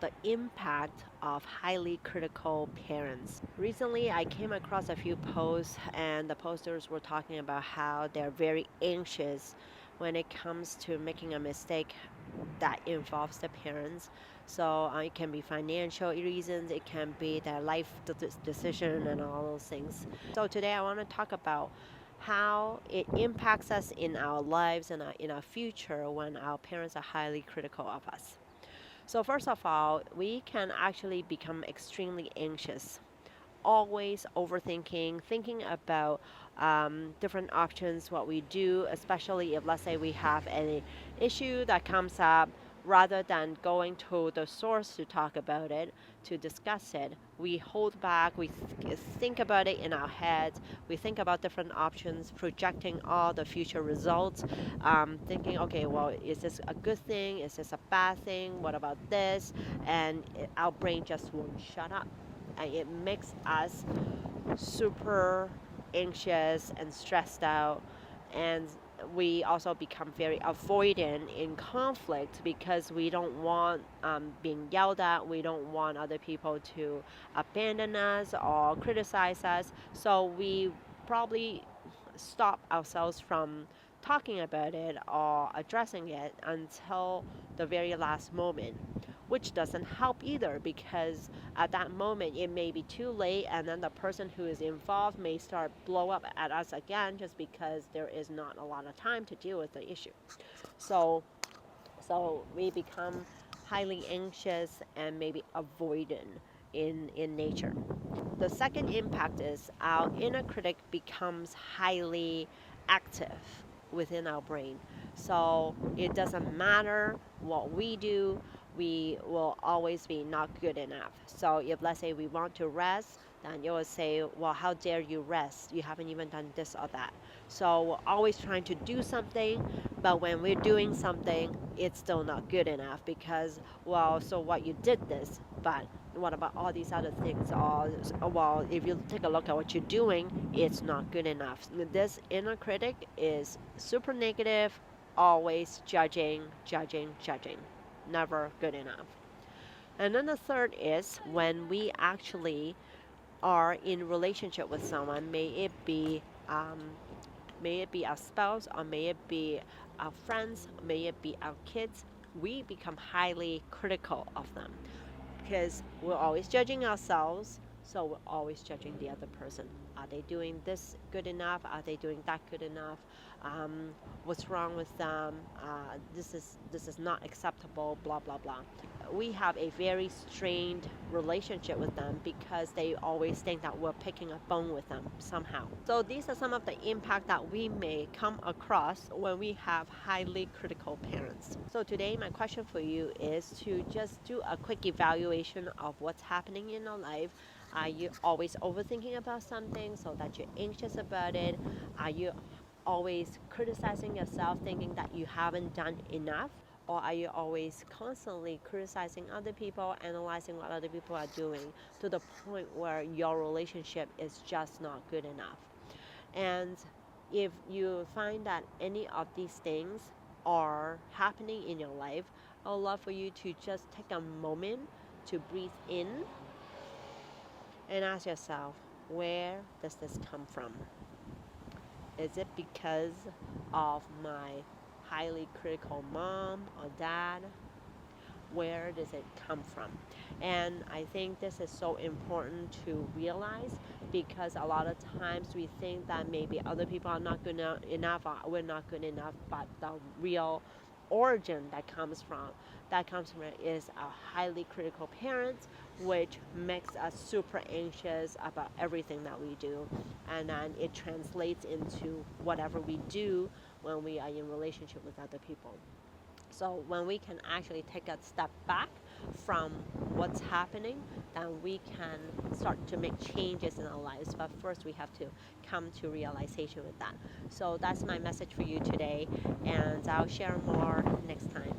The impact of highly critical parents. Recently, I came across a few posts, and the posters were talking about how they're very anxious when it comes to making a mistake that involves the parents. So it can be financial reasons, it can be their life decision, and all those things. So today, I want to talk about how it impacts us in our lives and in our future when our parents are highly critical of us. So, first of all, we can actually become extremely anxious, always overthinking, thinking about different options, what we do, especially if, let's say, we have any issue that comes up, rather than going to the source to talk about it, to discuss it. We hold back, we think about it in our heads, we think about different options, projecting all the future results, thinking, okay, well, is this a good thing? Is this a bad thing? What about this? And our brain just won't shut up, and it makes us super anxious and stressed out. And we also become very avoidant in conflict because we don't want being yelled at. We don't want other people to abandon us or criticize us. So we probably stop ourselves from talking about it or addressing it until the very last moment, which doesn't help either, because at that moment it may be too late, and then the person who is involved may start blow up at us again just because there is not a lot of time to deal with the issue. So we become highly anxious and maybe avoidant in nature. The second impact is our inner critic becomes highly active within our brain. So it doesn't matter what we do, we will always be not good enough. So if, let's say, we want to rest, then you will say, well, how dare you rest? You haven't even done this or that. So we're always trying to do something, but when we're doing something, it's still not good enough because, well, so what, you did this, but what about all these other things? Or, well, if you take a look at what you're doing, it's not good enough. This inner critic is super negative, always judging, judging, judging. Never good enough. And then the third is when we actually are in relationship with someone, um, may it be our spouse, or may it be our friends, may it be our kids, we become highly critical of them because we're always judging ourselves. So we're always judging the other person. Are they doing this good enough? Are they doing that good enough? What's wrong with them? This is not acceptable. Blah blah blah. We have a very strained relationship with them because they always think that we're picking a bone with them somehow. So these are some of the impact that we may come across when we have highly critical parents. So today my question for you is to just do a quick evaluation of what's happening in your life. Are you always overthinking about something so that you're anxious about it? Are you always criticizing yourself, thinking that you haven't done enough? Or are you always constantly criticizing other people, analyzing what other people are doing to the point where your relationship is just not good enough? And if you find that any of these things are happening in your life, I would love for you to just take a moment to breathe in and ask yourself, where does this come from? Is it because of my highly critical mom or dad? Where does it come from? And I think this is so important to realize, because a lot of times we think that maybe other people are not good enough, or we're not good enough, but the real origin that comes from it is our highly critical parents, which makes us super anxious about everything that we do, and then it translates into whatever we do when we are in relationship with other people. So when we can actually take a step back from what's happening, then we can start to make changes in our lives. But first, we have to come to realization with that. So that's my message for you today, and I'll share more next time.